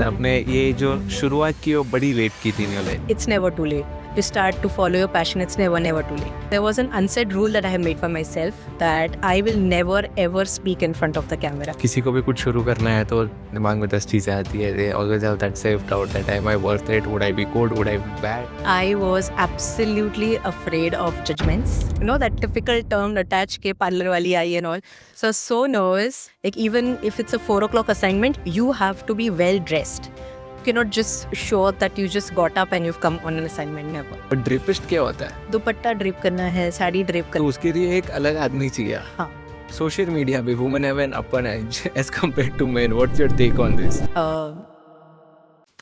आपने ये जो शुरुआत की वो बड़ी लेट की थी न्यूले। It's never too late to start to follow your passion. It's never too late. There was an unsaid rule that I have made for myself that I will never ever speak in front of the camera. किसी को भी कुछ शुरू करना है तो दिमाग में 10 चीज़ें आती है। They always have that self-doubt that am I worth it? Would I be good? Would I be bad? I was absolutely afraid of judgments. You know that typical term attached ke parlor wali aayi and all. So nervous. Like even if it's a 4 o'clock assignment, you have to be well dressed. You cannot just show that you just got up and you've come on an assignment. Never. और ड्रिपिस्ट क्या होता है? दुपट्टा drip करना है, sari drip तो करना उसके लिए एक अलग आदमी चाहिए। हाँ. सोशल मीडिया पे women have an upper edge as compared to men. What's your take on this?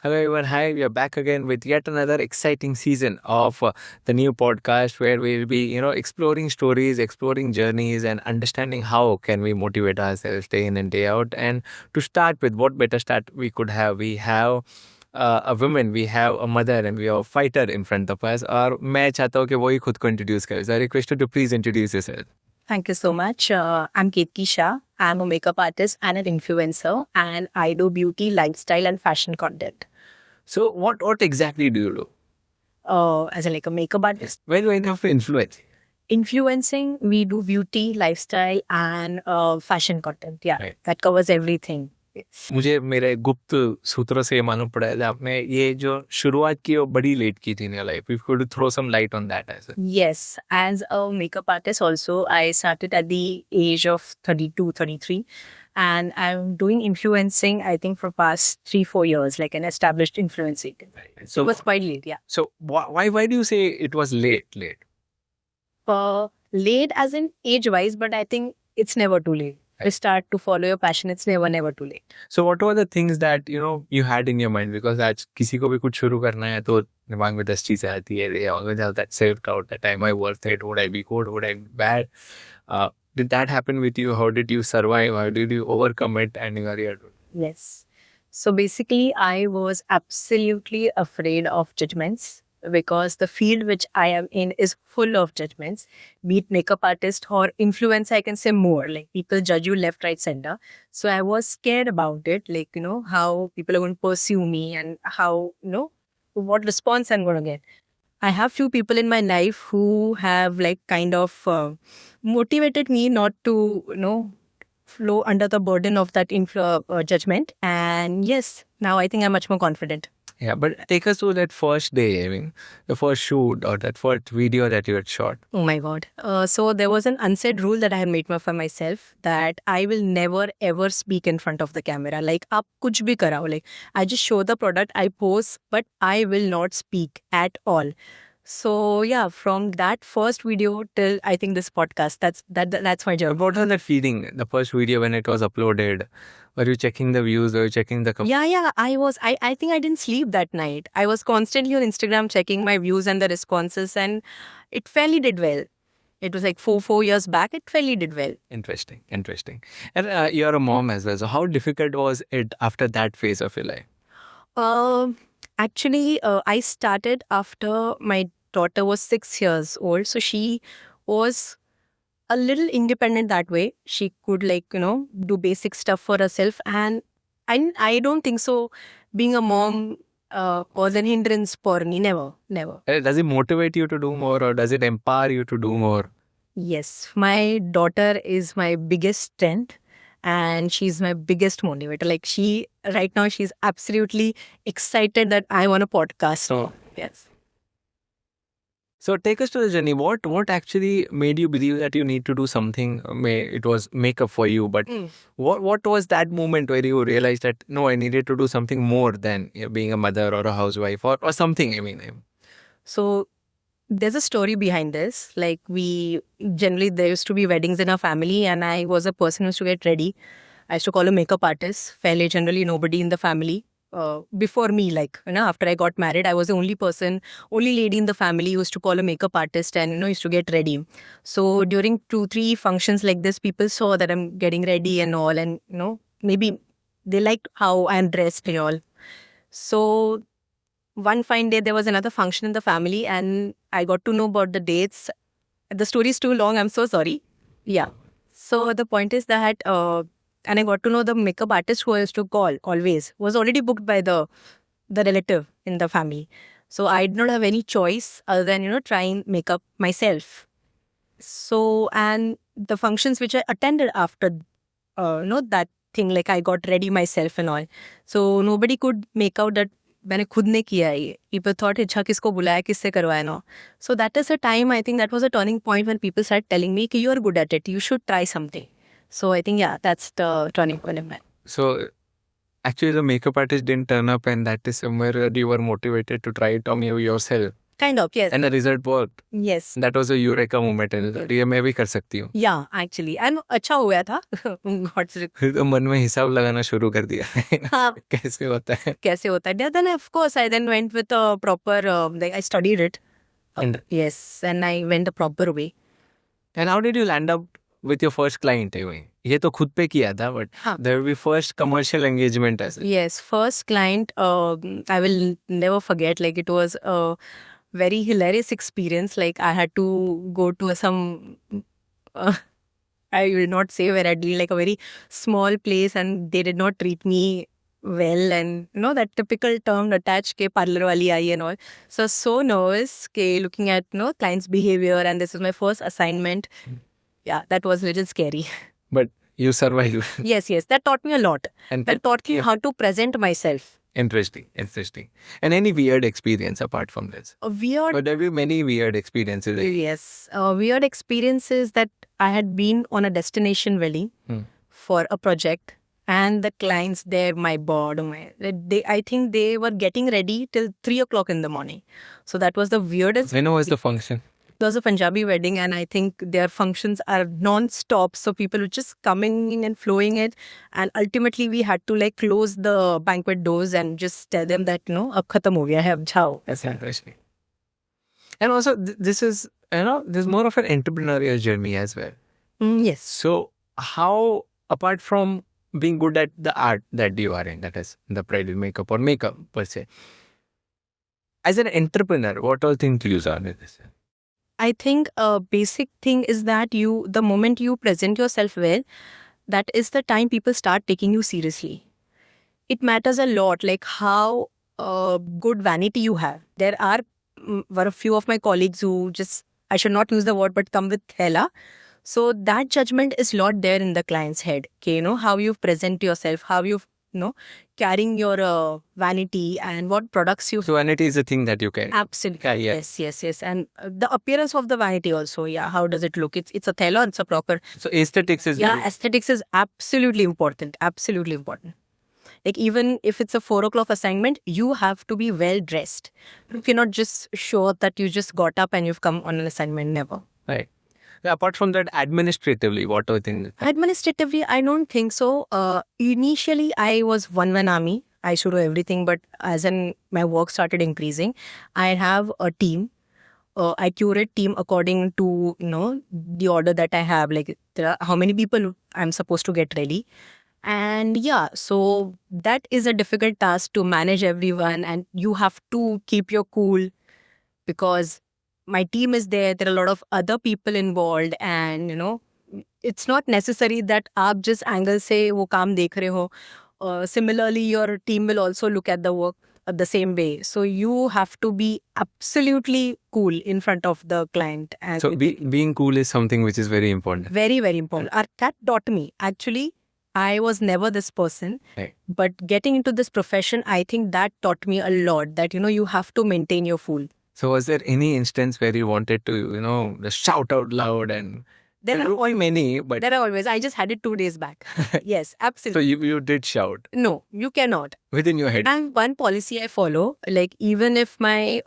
Hello everyone, hi, we are back again with yet another exciting season of the new podcast where we'll be, exploring stories, exploring journeys and understanding how can we motivate ourselves day in and day out. And to start with, what better start we could have? We have a woman, we have a mother and we have a fighter in front of us. और मैं चाहता हूँ कि वो ही खुद को introduce करे. So I request you to please introduce yourself. Thank you so much. I'm Ketki Shah. I'm a makeup artist and an influencer, and I do beauty, lifestyle, and fashion content. So what exactly do you do? As a makeup artist, When do I have to influence? influencing, we do beauty, lifestyle, and fashion content. Yeah, Right. that covers everything. Yes. मुझे मेरे गुप्त सूत्रों से ये मालूम पड़ा है कि आपने ये जो शुरुआत की वो बड़ी लेट की थी in your life. If you could throw some light on that as well. Yes, as a makeup artist also, I started at the age of 32, 33. And I'm doing influencing, I think, for past 3-4 years, like an established influencer. So it was quite late, yeah. So why do you say it was late? Late as in age-wise, but I think it's never too late. To start to follow your passion, it's never too late. So what were the things that you had in your mind? Because आज किसी को भी कुछ शुरू करना है तो दिमाग में 10 चीजें आती है. They always have that self-doubt that am I worth it? Would I be good? Would I be bad? Did that happen with you? How did you survive? How did you overcome it? And you are here to... Yes. So basically, I was absolutely afraid of judgments because the field which I am in is full of judgments. Be it makeup artist or influencer, I can say more. Like people judge you left, right, center. So I was scared about it. Like, how people are going to pursue me and how, what response I'm going to get. I have few people in my life who have kind of motivated me not to, flow under the burden of that judgment. And yes, now I think I'm much more confident. Yeah, but take us to that first day, I mean, the first shoot or that first video that you had shot. Oh my God. So there was an unsaid rule that I had made for myself that I will never ever speak in front of the camera. Like, aap kuch bhi karao. Like, I just show the product, I pose, but I will not speak at all. So yeah, from that first video till I think this podcast, that's my journey. What was that feeling, the first video when it was uploaded? Were you checking the views? Were you checking the... Yeah, I was. I think I didn't sleep that night. I was constantly on Instagram checking my views and the responses, and it fairly did well. It was like four years back. It fairly did well. Interesting. And you're a mom as well. So how difficult was it after that phase of your life? Actually, I started after my daughter was 6 years old. So she was a little independent that way. She could do basic stuff for herself. And I don't think so being a mom was an hindrance for me. Never. Does it motivate you to do more or does it empower you to do more? Yes. My daughter is my biggest strength. And she's my biggest motivator. Right now, she's absolutely excited that I want a podcast. So, yes. So take us to the journey. What actually made you believe that you need to do something? It was makeup for you, but what was that moment where you realized that no, I needed to do something more than being a mother or a housewife or something? I mean, so there's a story behind this. There used to be weddings in our family, and I was a person who used to get ready. I used to call a makeup artist. Fairly generally, nobody in the family. Before me, after I got married, I was the only lady in the family who used to call a makeup artist and, used to get ready. So during 2-3 functions like this, people saw that I'm getting ready and all, and, maybe they liked how I'm dressed and all. So one fine day, there was another function in the family and I got to know about the dates. The story is too long. I'm so sorry. Yeah. So the point is that and I got to know the makeup artist who I used to call always was already booked by the relative in the family. So I did not have any choice other than, trying makeup myself. So, and the functions which I attended after, that thing, like I got ready myself and all. So nobody could make out that मैंने खुद ने किया है ये. People thought, अच्छा किसको बुलाया, किससे करवाया ना. So that is a time, I think that was a turning point when people started telling me, कि you are good at it, you should try something. So I think, yeah, that's the turning point in my life. So actually the makeup artist didn't turn up, and that is somewhere you were motivated to try it on you yourself. Kind of, yes. And the result worked. Yes. That was a eureka moment. And ये मैं भी कर सकती हूँ. Yeah, actually. And अच्छा हुआ था. God's फिर तो मन में हिसाब लगाना शुरू कर दिया. हाँ. कैसे होता है? कैसे होता है? Yeah, then of course I then went with a proper, like I studied it. And Yes, and I went the proper way. And how did you land up with your first client? ये तो खुद पे किया था, but हाँ. there will be first commercial engagement as well. Yes, first client, I will never forget. Like it was a very hilarious experience. Like I had to go to some, I will not say where I did, like a very small place, and they did not treat me well, and that typical term attached ke parlor wali aayi and all. So nervous ke looking at client's behavior, and this is my first assignment. Yeah, that was a little scary. But you survived. Yes, that taught me a lot. And That taught me how to present myself. Interesting. And any weird experience apart from this? Weird. But there will be many weird experiences. Yes, weird experiences that I had been on a destination wedding for a project, and the clients there, my God, I think they were getting ready till 3 o'clock in the morning. So that was the weirdest. When was the function? There was a Punjabi wedding, and I think their functions are non-stop. So people were just coming in and flowing it. And ultimately, we had to like close the banquet doors and just tell them that, ab khatam ho gaya hai, ab jao. That's interesting. And also, this is, there's more of an entrepreneurial journey as well. Yes. So how, apart from being good at the art that you are in, that is the bridal makeup or makeup per se, as an entrepreneur, what all things you are in this? I think a basic thing is that the moment you present yourself well, that is the time people start taking you seriously. It matters a lot, like how good vanity you have. There were a few of my colleagues who just, I should not use the word, but come with hella. So that judgment is lot there in the client's head. Okay, how you present yourself, how you carrying your vanity and what products you. So vanity is a thing that you carry. Absolutely. Yes. And the appearance of the vanity also. Yeah. How does it look? It's a thela, it's a proper. So aesthetics is. Yeah, aesthetics is absolutely important. Absolutely important. Like even if it's a 4 o'clock assignment, you have to be well dressed. You cannot just show up that you just got up and you've come on an assignment. Never. Right. Apart from that, administratively, what do you think? Administratively, I don't think so. Initially, I was one-man army. I should do everything, but as my work started increasing, I have a team. I curate team according to the order that I have. Like how many people I'm supposed to get ready, and yeah, so that is a difficult task to manage everyone, and you have to keep your cool because my team is there. There are a lot of other people involved, and it's not necessary that aap just angle se wo kaam dekh rahe ho. Similarly, your team will also look at the work the same way. So you have to be absolutely cool in front of the client. And so being cool is something which is very important. Very, very important. That taught me. Actually, I was never this person. Right. But getting into this profession, I think that taught me a lot. That, you have to maintain your cool. So was there any instance where you wanted to, just shout out loud? And there are quite many, but there are always. I just had it 2 days back. Yes, absolutely. So you did shout? No, you cannot. Within your head? And one policy I follow, like even if my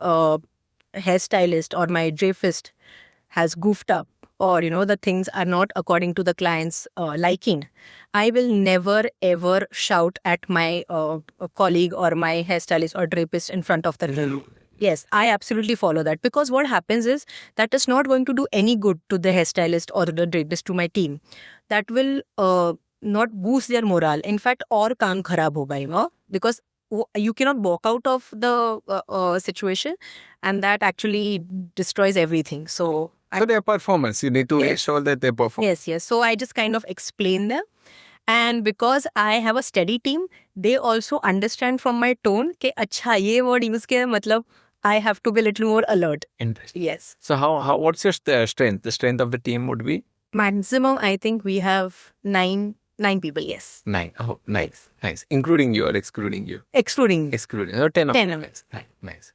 hairstylist or my drapist has goofed up, or the things are not according to the client's liking, I will never ever shout at my colleague or my hairstylist or drapist in front of the. Yes, I absolutely follow that, because what happens is that is not going to do any good to the hairstylist or the drapist, to my team. That will not boost their morale. In fact, और काम खराब होगा, because you cannot walk out of the situation, and that actually destroys everything. So they are performers. You need to ensure that they perform. Yes. So I just kind of explain them. And because I have a steady team, they also understand from my tone कि अच्छा ये word use किया है, मतलब I have to be a little more alert. Interesting. Yes. So what's your strength? The strength of the team would be? Maximum, I think we have nine people, yes. 9. Oh, nice. Including you or excluding you? Excluding Excluding. So 10 of 10 you. of us. Nice.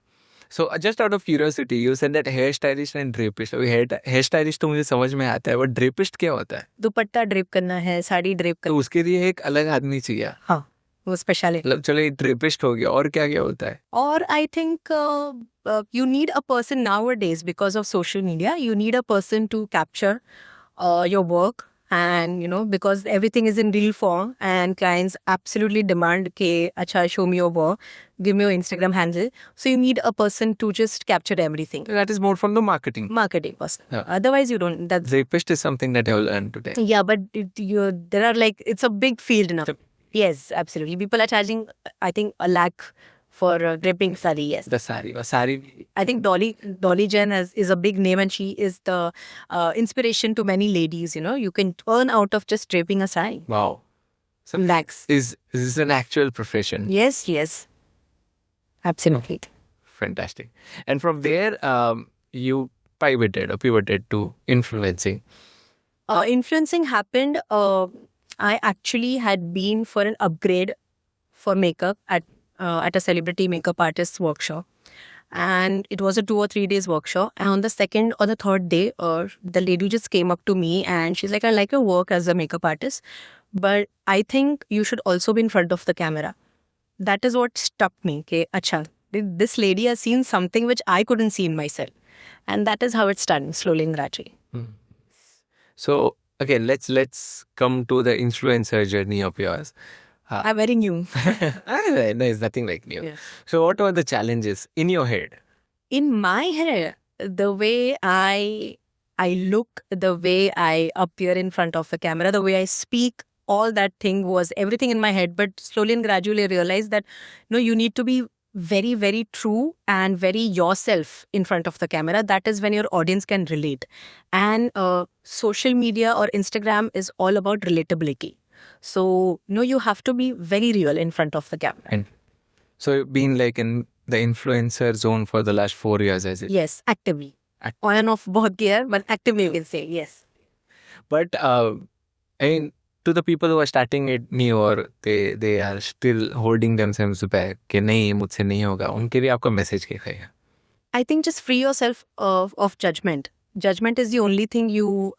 So just out of curiosity, you said that hair stylist and drapist. अभी hair stylist तो मुझे समझ में आता है, but drapist क्या होता है? दुपट्टा ड्रेप करना है, साड़ी ड्रेप तो करना उसके लिए एक अलग आदमी चाहिए. हाँ वो स्पेशलिटी. मतलब चलो ये ड्रेपिस्ट हो गया, और क्या क्या होता है? Or I think you need a person nowadays because of social media. You need a person to capture your work, and because everything is in real form, and clients absolutely demand ke acha show me your work, give me your Instagram handle. So you need a person to just capture everything. That is more from the marketing. Marketing person. Yeah. Otherwise you don't. That's Drapist is something that I will learn today. yeah, but there are it's a big field now. Yes, absolutely. People are charging, I think, 1 lakh for draping sari. Yes. The sari. I think Dolly Jen is a big name, and she is the inspiration to many ladies. You can earn out of just draping a sari. Wow. So Lakhs. is this an actual profession? Yes. Absolutely. Fantastic. And from there, you pivoted to influencing. Influencing happened. I actually had been for an upgrade for makeup at a celebrity makeup artist's workshop. And it was a 2 or 3 days workshop. And on the second or the third day, the lady just came up to me and she's like, I like your work as a makeup artist, but I think you should also be in front of the camera. That is what struck me. Ke, acha, this lady has seen something which I couldn't see in myself. And that is how it started, slowly and gradually. So, okay, let's come to the influencer journey of yours. I'm very new. No, it's nothing like new. Yeah. So what were the challenges in your head? In my head, the way I look, the way I appear in front of the camera, the way I speak, all that thing was everything in my head. But slowly and gradually I realized that you need to be very, very true and very yourself in front of the camera. That is when your audience can relate. And social media or Instagram is all about relatability. So, you have to be very real in front of the camera. And so you've been like in the influencer zone for the last 4 years, as it? Yes, actively. On and off both gear, but actively you can say, yes. But I mean, to the people who are starting it new or they are still holding themselves back, कि नहीं मुझसे नहीं होगा, उनके लिए आपका message क्या है? I think just free yourself of judgment. Judgment is the only thing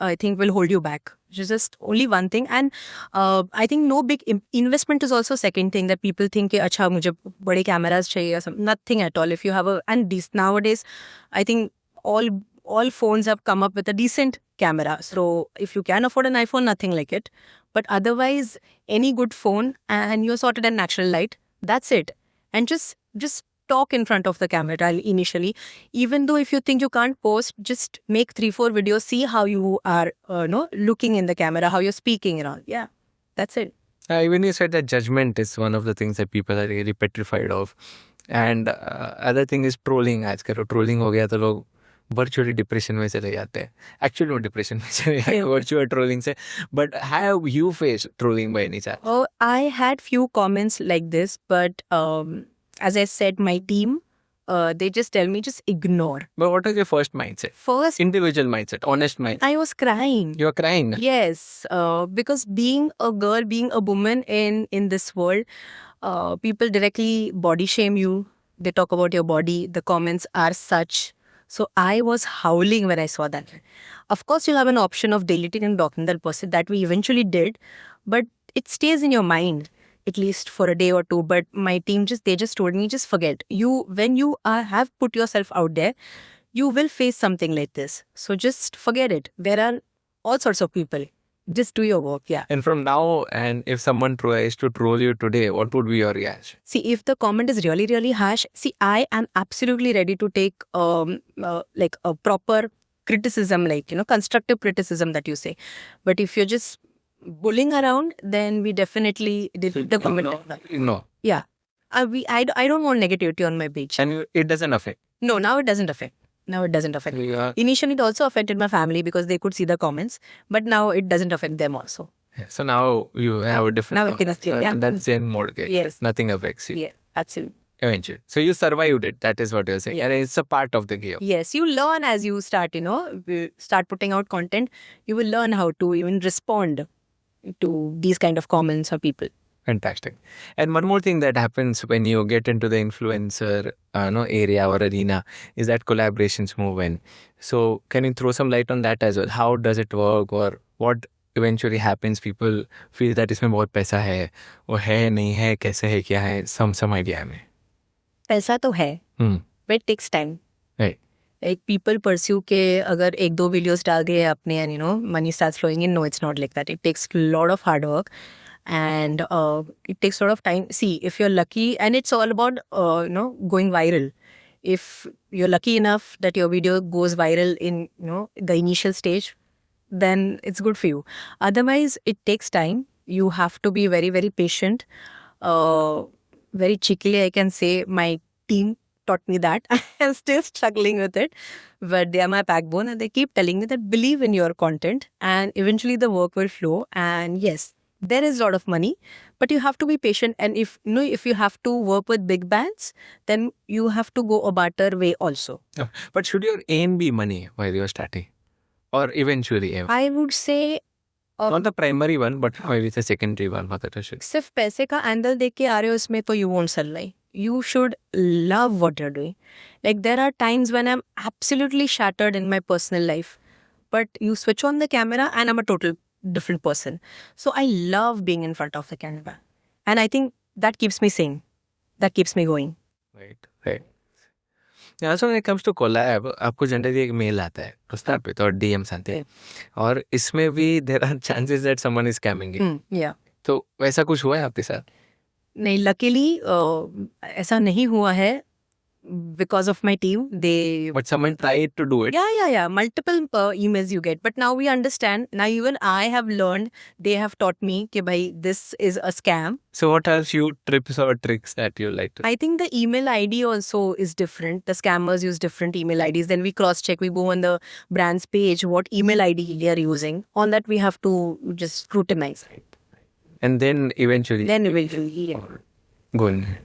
I think will hold you back. Just only one thing. And I think no big investment is also second thing that people think, acha, mujhe bade cameras chahiye or something. Nothing at all. If you have nowadays, I think all phones have come up with a decent camera. So if you can afford an iPhone, nothing like it. But otherwise, any good phone and you're sorted in natural light, that's it. And just talk in front of the camera initially. Even though if you think you can't post, just make 3-4 videos, see how you are looking in the camera, how you're speaking and all. Yeah, that's it. Even you said that judgment is one of the things that people are really petrified of. And other thing is trolling. आजकल trolling हो गया तो लोग virtually depression में चले जाते हैं. Actually no depression में चले जाते हैं virtual trolling से. But have you faced trolling by any chance? Oh, I had few comments like this, but as I said, my team, they just tell me, just ignore. But what was your first mindset? First, Individual mindset, honest mindset. I was crying. You were crying? Yes, because being a girl, being a woman in this world, people directly body shame you. They talk about your body. The comments are such. So I was howling when I saw that. Of course, you'll have an option of deleting and blocking that person. That we eventually did. But it stays in your mind, at least for a day or two. But my team they just told me, just forget. When you have put yourself out there, you will face something like this. So just forget it. There are all sorts of people. Just do your work, yeah. And from now, and if someone tries to troll you today, what would be your reaction? See, if the comment is really, really harsh, I am absolutely ready to take like a proper criticism, like, constructive criticism that you say. But if you're just bullying around, then we definitely did the comment. No. Yeah. I don't want negativity on my page. And it doesn't affect? No, now it doesn't affect. Yeah. Initially, it also affected my family because they could see the comments. But now it doesn't affect them also. So now you have a different. Now it is, yeah. That's Zen mode. Okay. Yes. Nothing affects you. Yeah, absolutely. Eventually. So you survived it. That is what you're saying. Yeah. And it's a part of the game. Yes, you learn as you start, start putting out content. You will learn how to even respond to these kind of comments or people. Fantastic. And one more thing that happens when you get into the influencer area or arena is that collaborations move in. So can you throw some light on that as well? How does it work, or what eventually happens? People feel that इसमें बहुत पैसा है, वो है नहीं है, कैसे है, क्या है, some idea है हमें. पैसा तो है, but it takes time. Right. Like people pursue के अगर एक दो videos डाल दिए अपने and money starts flowing in. No, it's not like that. It takes a lot of hard work. And it takes a lot of time. See, if you're lucky, and it's all about going viral. If you're lucky enough that your video goes viral in the initial stage, then it's good for you. Otherwise, it takes time. You have to be very, very patient. Very cheekily, I can say my team taught me that. I'm still struggling with it, but they are my backbone, and they keep telling me that believe in your content, and eventually the work will flow. And yes, there is a lot of money, but you have to be patient. And if you have to work with big bands, then you have to go a barter way also. But should your aim be money while you're starting, or eventually? I would say Not the primary one, but maybe the secondary one. सिर्फ पैसे का angle देख के आ रहे हो इसमें तो you won't survive. You should love what you're doing. Like there are times when I'm absolutely shattered in my personal life, but you switch on the camera and I'm a total different person. So I love being in front of the camera, and I think that keeps me sane. That keeps me going. Right. Yeah, so when it comes to collab, आपको generally एक mail आता है प्रस्ताव पे, तो DMs आते हैं, और इसमें भी there are chances that someone is scamming you. Yeah. तो वैसा कुछ हुआ है आपके साथ? नहीं, luckily ऐसा नहीं हुआ है. Because of my team, But someone tried to do it. Yeah. Multiple emails you get. But now we understand. Now even I have learned. They have taught me that bhai, this is a scam. So what are few tips or tricks that you like to? I think the email ID also is different. The scammers use different email IDs. Then we cross-check. We go on the brand's page, what email ID they are using. On that we have to just scrutinize. And then eventually. Yeah. Go on.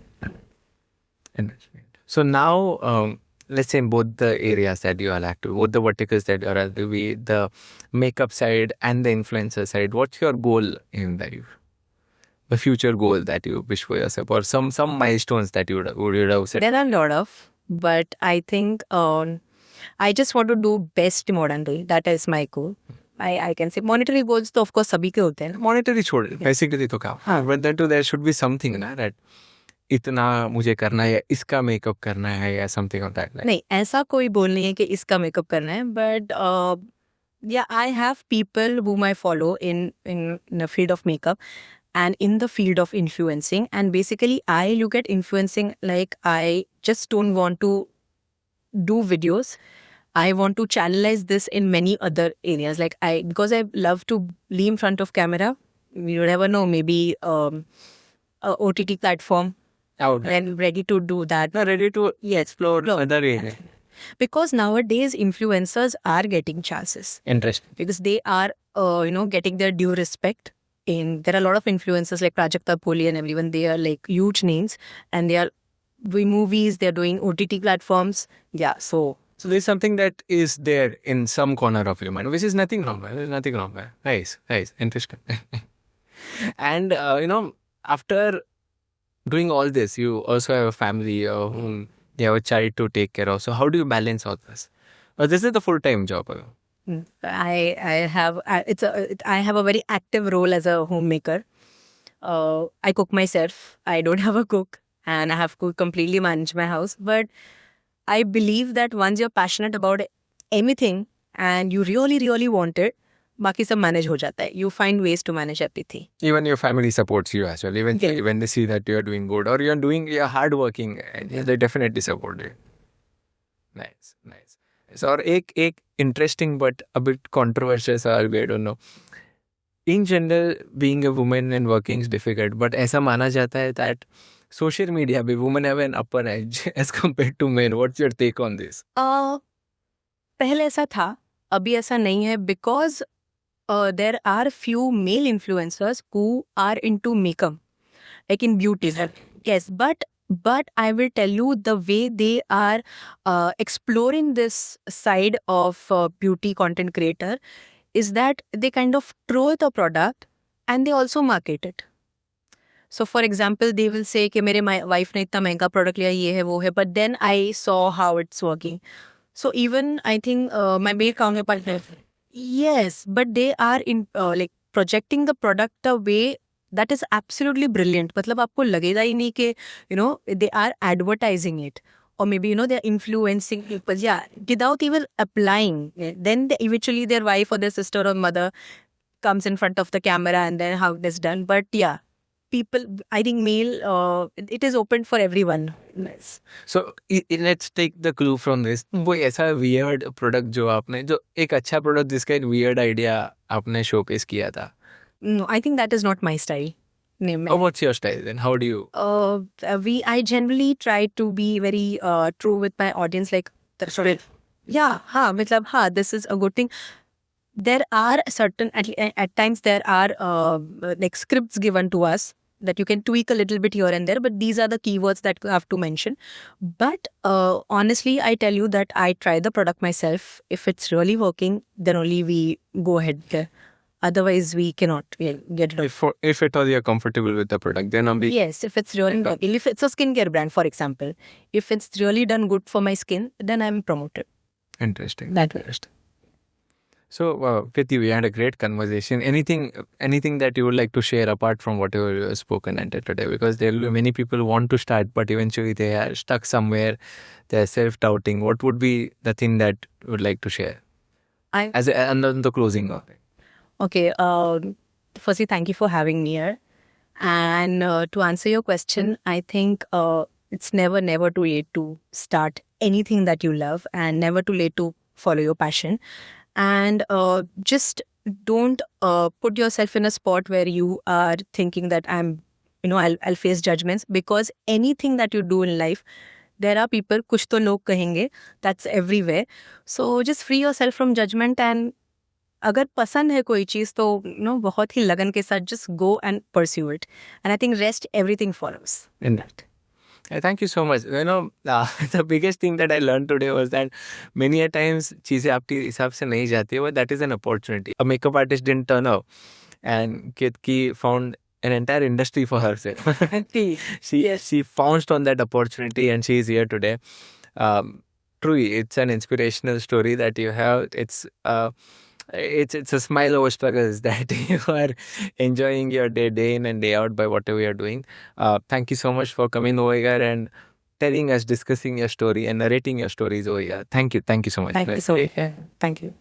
So now, let's say in both the areas that you are active, both the verticals that you are active, the makeup side and the influencer side, what's your goal in life? The future goal that you wish for yourself, or some milestones that you would have set? There are a lot of, but I think I just want to do best in what I'm doing. That is my goal. I can say monetary goals तो of course सभी के होते हैं. Monetary छोड़, basically तो क्या? But then too there should be something ना that इतना मुझे करना है, या इसका मेकअप करना है, या समथिंग ऑफ दैट. नहीं, ऐसा कोई बोल नहीं है कि इसका मेकअप करना है, but yeah, I have people whom I follow in the field of makeup and in the field of influencing. And basically I look at influencing like I just don't want to do videos. I want to channelize this in many other areas. Like because I love to be in front of camera. You never know, maybe a OTT platform. And ready to do that. Ready to explore other areas. Because nowadays influencers are getting chances. Interesting. Because they are, getting their due respect. There are a lot of influencers like Prajakta Poli and everyone. They are like huge names, and they are doing movies. They are doing OTT platforms. Yeah, so there's something that is there in some corner of your mind, which is nothing wrong. There's nothing wrong. Nice, interesting. And after doing all this, you also have a family, you have a child to take care of. So how do you balance all this? This is the full-time job. I have a very active role as a homemaker. I cook myself. I don't have a cook, and I have to completely manage my house. But I believe that once you're passionate about anything and you really, really want it, बाकी सब manage हो जाता है. You find ways to manage everything. Even your family supports you as well. Even when they see that you're doing good or you're hardworking, they definitely support you. Nice. So, और एक interesting but a bit controversial सवाल भी, I don't know. In general, being a woman and working is difficult, but ऐसा माना जाता है that social media पे women have an upper edge as compared to men. What's your take on this? पहले ऐसा था, अभी ऐसा नहीं है, because there are few male influencers who are into makeup, like in beauty. Yes, but I will tell you the way they are exploring this side of beauty content creator is that they kind of troll the product and they also market it. So for example, they will say कि मेरे wife ने इतना महंगा product लिया, ये है वो है, but then I saw how it's working. So even I think my male counterpart, yes, but they are in like projecting the product a way that is absolutely brilliant. मतलब आपको लगेगा ही नहीं कि they are advertising it, or maybe they're influencing people, yeah, without even applying. Then eventually their wife or their sister or mother comes in front of the camera and then how it is done. But yeah, people, I think male, it is open for everyone. Nice. So let's take the clue from this. कोई ऐसा weird product जो आपने, जो एक अच्छा product जिसका एक weird idea आपने showcase किया था. No, I think that is not my style. Name. Oh, what's your style then? How do you? I generally try to be very true with my audience. Like, yeah, this is a good thing. There are certain, at times there are like scripts given to us that you can tweak a little bit here and there, but these are the keywords that you have to mention. But honestly, I tell you that I try the product myself. If it's really working, then only we go ahead there. Otherwise, we cannot get it. If at all you're comfortable with the product, then only. Yes, if it's really working. If it's a skincare brand, for example, if it's really done good for my skin, then I'm promoted. Interesting. That way. So, Priti, we had a great conversation. Anything that you would like to share apart from whatever you have spoken until today? Because there will be many people who want to start, but eventually they are stuck somewhere. They are self-doubting. What would be the thing that you would like to share? And then the closing of it. Okay. Firstly, thank you for having me here. And to answer your question, I think it's never too late to start anything that you love, and never too late to follow your passion. And just don't put yourself in a spot where you are thinking that I'll face judgments, because anything that you do in life, there are people, kuch to log kahenge, that's everywhere. So just free yourself from judgment, and अगर पसंद है कोई चीज़ तो बहुत ही लगन के साथ just go and pursue it. And I think rest, everything follows. In that. Thank you so much. The biggest thing that I learned today was that many a times चीज़ें आपके हिसाब से नहीं जाती है, but that is an opportunity. A makeup artist didn't turn up, and Ketki found an entire industry for herself. She pounced on that opportunity, and she is here today. Truly, it's an inspirational story that you have. It's a smile over struggles that you are enjoying your day in and day out by whatever you're doing. Thank you so much for coming over here and telling us, discussing your story and narrating your stories over here. Thank you so much. Thank you so much. Thank you.